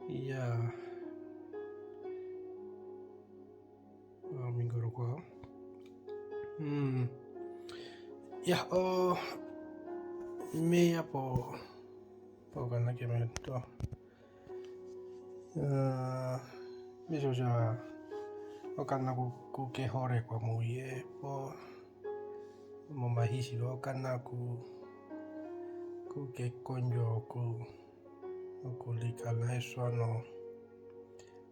Yeah, mingoroko. Hmm. Yeah. Me po kana kemeto. Misoja okana ku ke hore kwa muye po mo mahisi okana ku ke konjo ku likala eswano.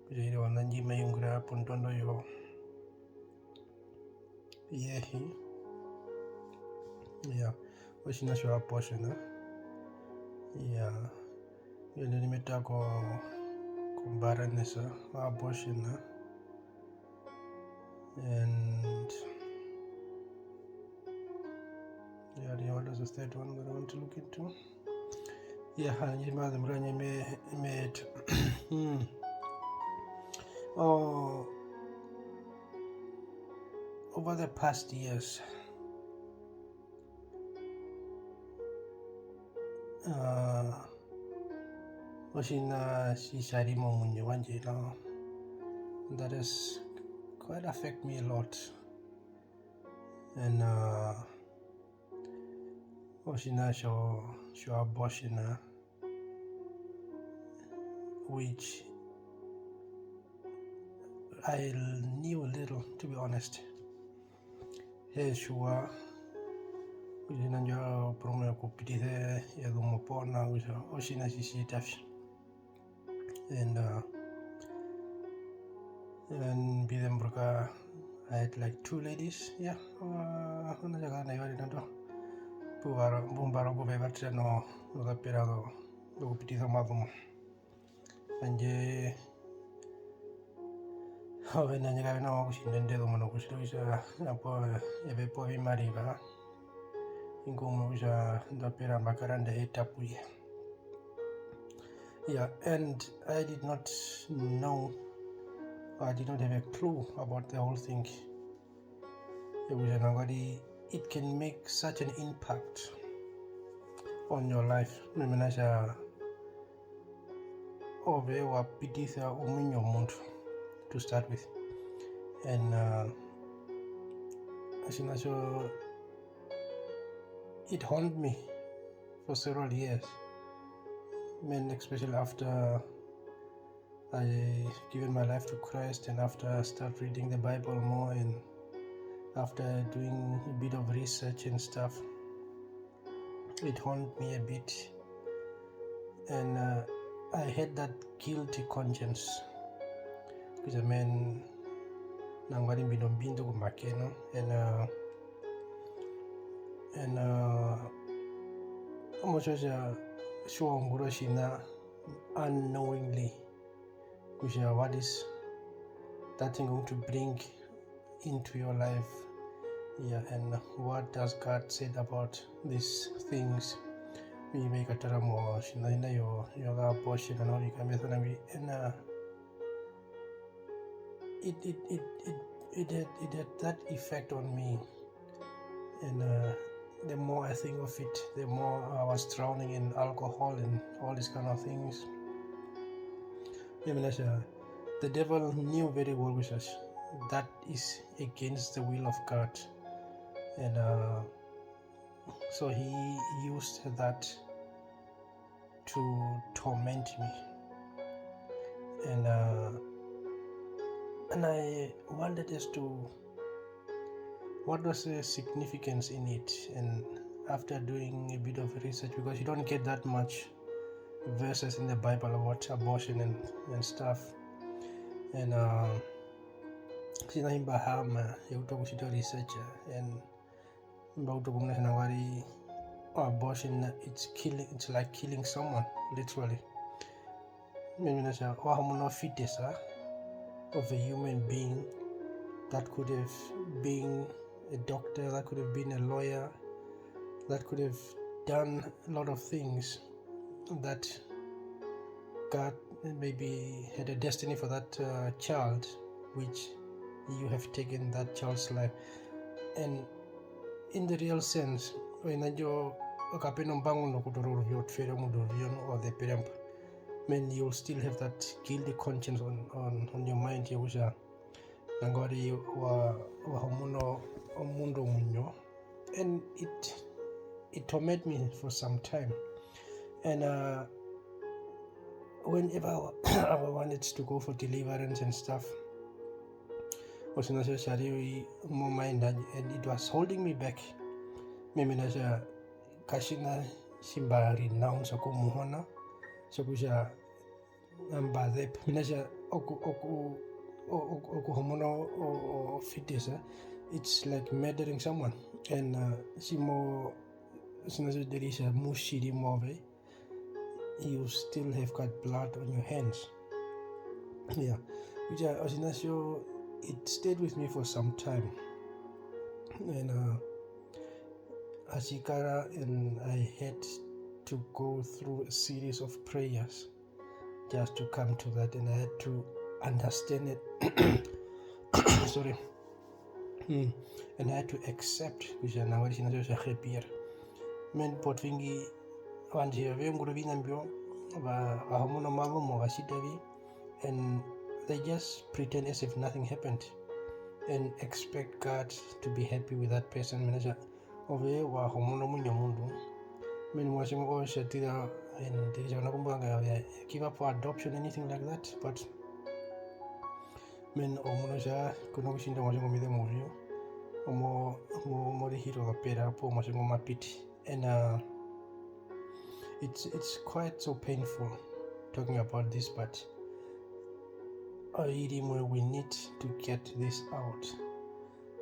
Kujiri wananji mayungra puntondo yo yehi. Yeah. Oshina shwa portion. Yeah. Yele limita ko barrenness, abortion, and yeah, what was the third one that I want to look into? Yeah, made. Oh, over the past years, Oshina Shishari Momunjewanje, that has quite affect me a lot. And Oshina show abortion, which I knew a little, to be honest. Hey, sure. Kujina njo promo kupitize ya lumopona oshina shishitafi. And Bidembroka, I had like two ladies. Yeah, Najaga Nayari Nando. Bumbaro Govevatra no Pirado, Lupitizo Magum. And ye, how in Najaga no Shin de Monokusha, Ebe Povi Mariva, Ingumuja, the Pira Macaran de Tapui. Yeah, and I did not know, I did not have a clue about the whole thing. It can make such an impact on your life. To start with, and it haunted me for several years. Especially after I given my life to Christ, and after I start reading the Bible more, and after doing a bit of research and stuff, it haunted me a bit, and I had that guilty conscience because nangwari binombindo kumakeno, and sure shina unknowingly what is that thing going to bring into your life. Yeah, and what does God said about these things? We make a teramo shina your portion and all you can and it had that effect on me, and the more I think of it, the more I was drowning in alcohol and all these kind of things. The devil knew very well that is against the will of God, and so he used that to torment me, and I wondered as to what was the significance in it. And after doing a bit of research, because you don't get that much verses in the Bible about abortion and stuff, and sina bahama yautokushito researcher, and abortion, it's like killing someone, literally. Fetus of a human being that could have been a doctor, that could have been a lawyer, that could have done a lot of things, that God maybe had a destiny for that child, which you have taken that child's life. And in the real sense, when you or the man, you'll still have that guilty conscience on your mind yakusha nangori wa homuno omundu munyo, and it tormented me for some time. And whenever I wanted to go for deliverance and stuff, was necessary more mind, and it was holding me back. Mimi nasha kashina shimba renounce ako muhona so kusha ambadep minasha oku homono or fetus. It's like murdering someone, and simo sinasa derisha mushiri move, you still have got blood on your hands. Yeah, which it stayed with me for some time, and Ashikara, and I had to go through a series of prayers just to come to that, and I had to understand it. Sorry. And I had to accept kuja na wali sinazo sa khepir men potvingi wanji vengu vinambio va homono mavo mo vasitavi, and they just pretend as if nothing happened and expect God to be happy with that person. Menaja ove wa homono munyo mundu men mwashimo ko shatira, and there is na kumbanga give up for adoption, anything like that. But men omono sha kuno kushinda mwashimo mide movie more hero pera po mwashimo mapiti, and it's quite so painful talking about this, but we need to get this out,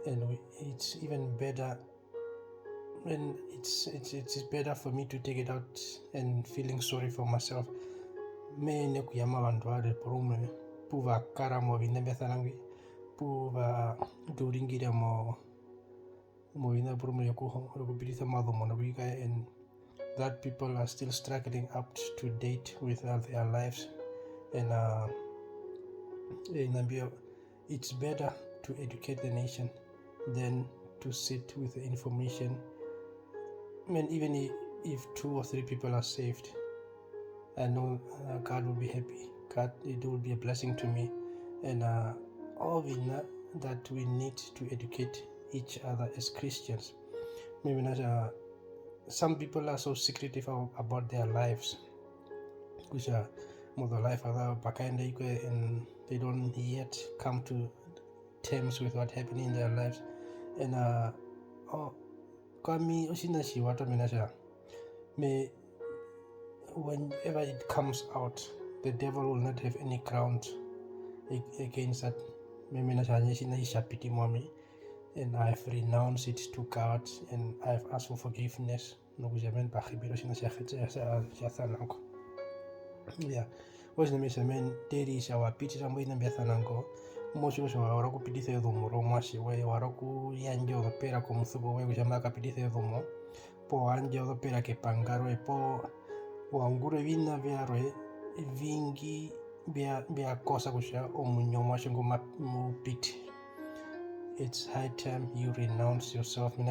and it's even better, and it's better for me to take it out and feeling sorry for myself. Me ne kuyama vandu vari porume puva karamo vinembethanangwi puva duringira mo vina porume yokupitisa madhomo nakuika, and that people are still struggling up to date with their lives, and it's better to educate the nation than to sit with the information. I mean, even if 2 or 3 people are saved, I know God will be happy. God, it will be a blessing to me, and all we know that we need to educate each other as Christians. Maybe not. Some people are so secretive about their lives, which are more life and they don't yet come to terms with what happening in their lives. And kami osina shiwato minasha me, whenever it comes out, the devil will not have any ground against that. And I've renounced it to God, and I've asked for forgiveness. Yeah, was the measurement daily shower pitches and waiting bethanango. Most of our pitithe domo, Romashi, where Waraku Yanjo the pera come through where we jamaka pitithe domo, po Anjo the pera que pangaro, po Wangure vina viare, vingi bia cosa kusha, o munyomashango mu pit. It's high time you renounce yourself. You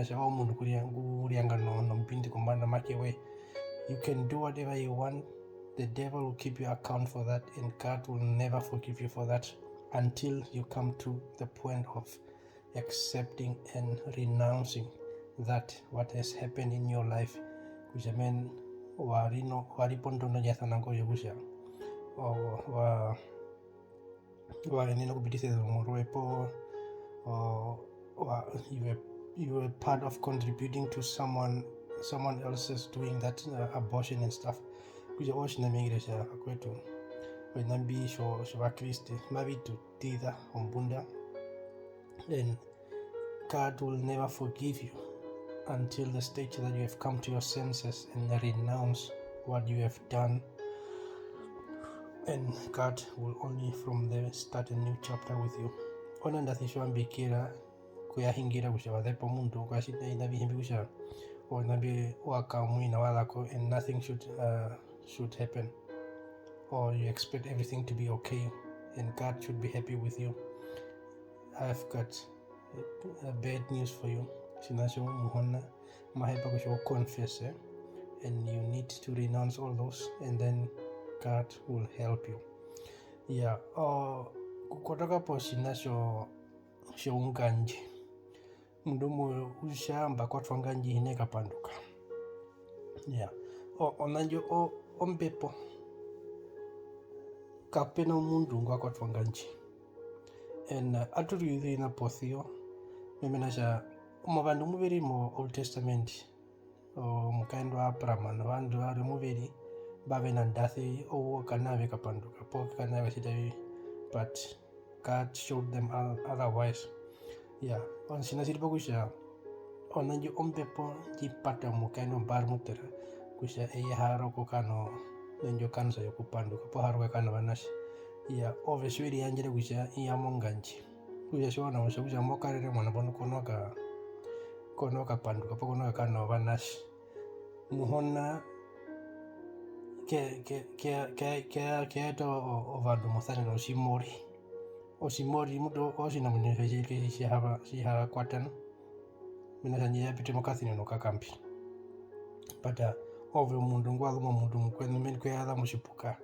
can do whatever you want. The devil will keep you account for that, and God will never forgive you for that until you come to the point of accepting and renouncing that what has happened in your life. Or you were part of contributing to someone else's doing that abortion and stuff. Kuja oshina mengresha kwetu wenambi sho Kristo mavi to titha ombunda, then God will never forgive you until the stage that you have come to your senses and renounce what you have done, and God will only from there start a new chapter with you. Ona ndathishwa mbikira kuyahingira kusha depo mundu kwashita inabihimbi kusha onabi wakamwina walako, and nothing should happen, or you expect everything to be okay and God should be happy with you. I've got bad news for you. Sinasho muhona mahepa kusha confess, and you need to renounce all those, and then God will help you. Yeah, kukotokapo shina shounganji mndumu ushamba kwatwanganji hineka panduka. Yeah, onanjo ombepo kapena umundu ngwakwatwanganji and aturiithina pothio memenasha vandu muviri mu Old Testament mukaendo wa Abraham vandu vari muviri vave na ndathi kanave kapanduka po kanave sitavi, but God showed them otherwise. Yeah, onsina siripo kusha onanjo ombepo jipata mukaendo mbar mutera kusha haro kukano nenjo kansa yokupanduka po haro kano vanashi. Yeah, oveswiri yanjire kusha iyamonganji kusha shona kusha mokarere mwana bono konoka panduka po konoka kano vanashi muhona keeto ovandu muthane no osimori mudo osina munefejeke siha kwatano minasanje yapite mokathine no kakampi pata ove mundu ngwalumo mundu mukwenu men kweala mushipuka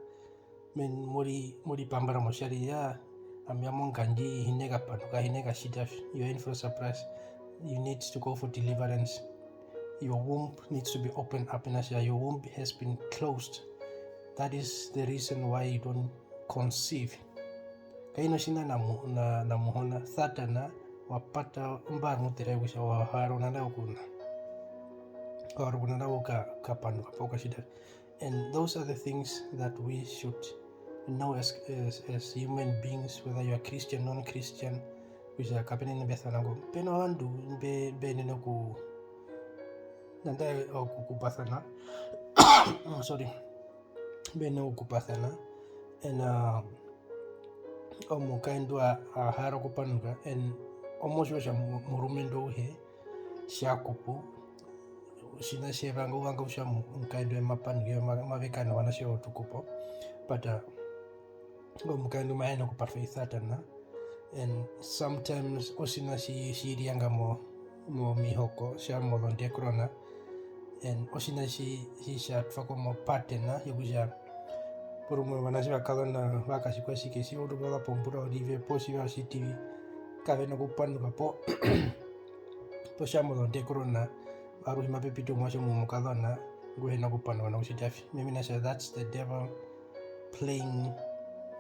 men muri pambara moshari ya amyamonganji hineka panduka hineka shita. You're in for a surprise. You need to go for deliverance. Your womb needs to be opened up. Your womb has been closed. That is the reason why you don't conceive. Kaino shina na muhona thatana wapata mbar mutere kusha waharona na ukuna waruna kapanduka poka shida. And those are the things that we should know as human beings, whether you are Christian, non-Christian, which are happening in Bethanango. Peno andu be nenoku nanda okupathana. Sorry, be no okupathana and omukaendo haro kupanuka and almost washa murumendo he shakupu shina shevanga wanga usha mukaendo mapanuka mavekana wanashe otukupo but omukaendo maena kuparfait satana and sometimes osina shirianga mo mihoko sha molonde krona and osina sha tfako mo patena yokuja por umwe vanashi vakalona vakashikwa-shike sivoto vakapombura olive po siva shitivi kavena kupanuka po shamolonde krona varuhi mapepito mwasho mumukalona nguhena kupanuka na kushitafi. Meminasha that's the devil playing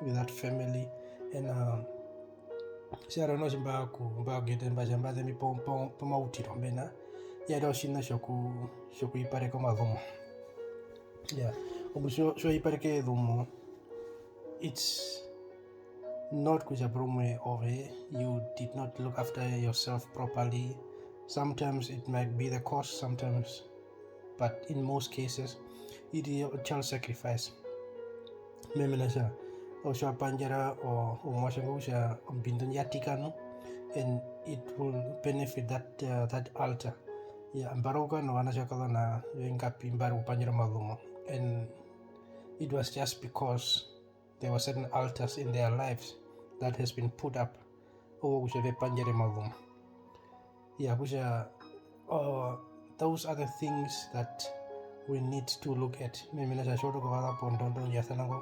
with that family and siaronoshi mbagete mbashambazemi pomautiro mbena yado shina shoku ipareko mavumo. Yeah, sho ipareke dhumo, it's not kuja brumwe ove you did not look after yourself properly. Sometimes it might be the cause, sometimes, but in most cases it is a child sacrifice. Memenasha osha panjara o mwashangusha mbindon yatikano and it will benefit that altar. Yeah, mbaroka no wanashakala na wengapi mbaru panjara malumo, and it was just because there were certain altars in their lives that has been put up. Panjara malumo. Yeah, those are the things that we need to look at. Memenasha shoto ko wala pondondo yasanango.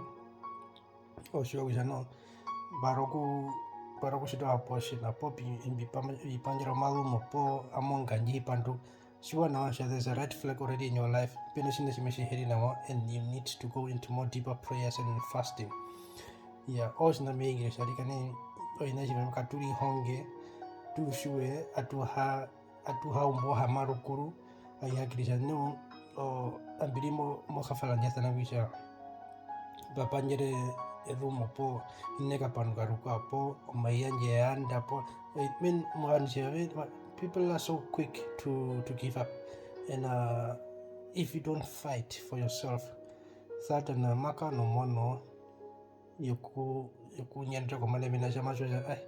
No baroku shito aposhina po bipanjara malumo po amonganji pandu sure now there's a red flag already in your life. And you need to go into more deeper prayers and fasting. Yeah, osina meigre sharikani oinajime katuri honge tu shue atuha umboha marukuru ayagrisha no ambirimo mohafala nyatana wisha bapanjere erumo po neka panukaruka po mayanje anda po people are so quick to give up, and if you don't fight for yourself thatana maka no mono yoku nyandra ko male mina chama cho ai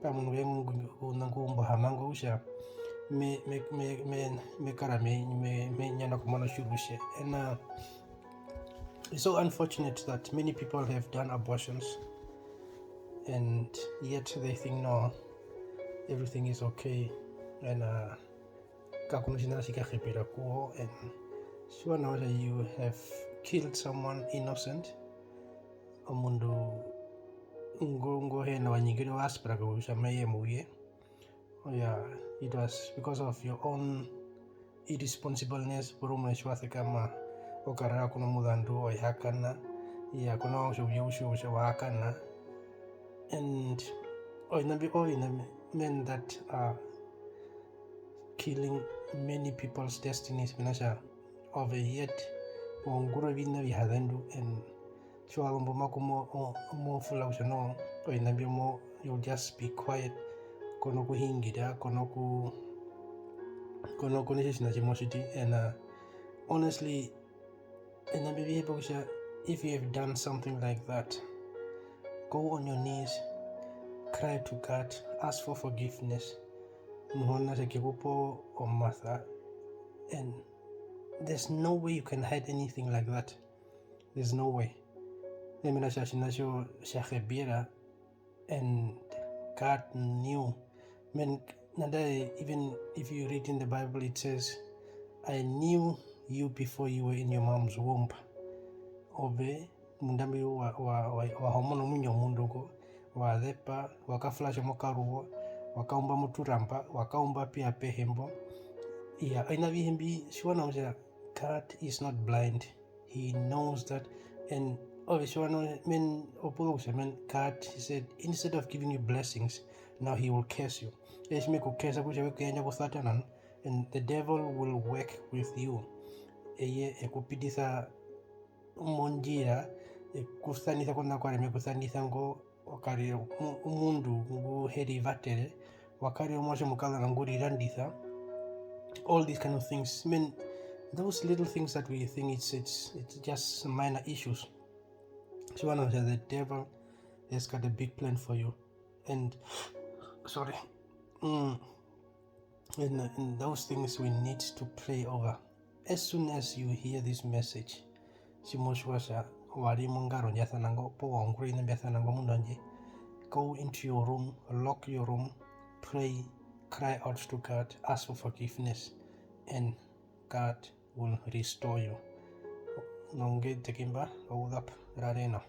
pa munu wengu nangu hamango usha me kara me nyanda ko mono shurushe. And it's so unfortunate that many people have done abortions and yet they think no, everything is okay, and and sure now that you have killed someone innocent umundu ngohena wanyigire waspera kushamaye muye. Yeah, it was because of your own irresponsibleness burumeshwathe kama okarara kuno mudandu oyakana ya kuno ushu wakana, and men that are killing many people's destinies binasha over yet wonguro bina bihadandu and shwalombo makumo mo fula ushano oinabi mo, you'll just be quiet kono kuhingira kono nishishina chimoshiti. And honestly, and if you have done something like that, go on your knees, cry to God, ask for forgiveness. Muhona sekikupo or Martha, and there's no way you can hide anything like that. There's no way. And God knew. Even if you read in the Bible, it says, I knew you before you were in your mom's womb. Ove mundambi wa homono munyo munduko wa depa wakaflasha mokaruwa wakaumba muturampa wakaumba pia pehembo. Yeah, aina vihimbi shwana uja God is not blind. He knows that. And shwana men opologse men God, he said, instead of giving you blessings, now he will curse you. And the devil will work with you. Eye ekupidisa monjira ekusanisa kona kwale kusanisa ngo wakari umundu ngu heri vatere wakari omosho mukala nguri randisa. All these kind of things. I mean, those little things that we think it's just minor issues. So one of the devil has got a big plan for you, and and those things we need to pray over. As soon as you hear this message, go into your room, lock your room, pray, cry out to God, ask for forgiveness, and God will restore you. Nonge tekimba, hold up, rarena.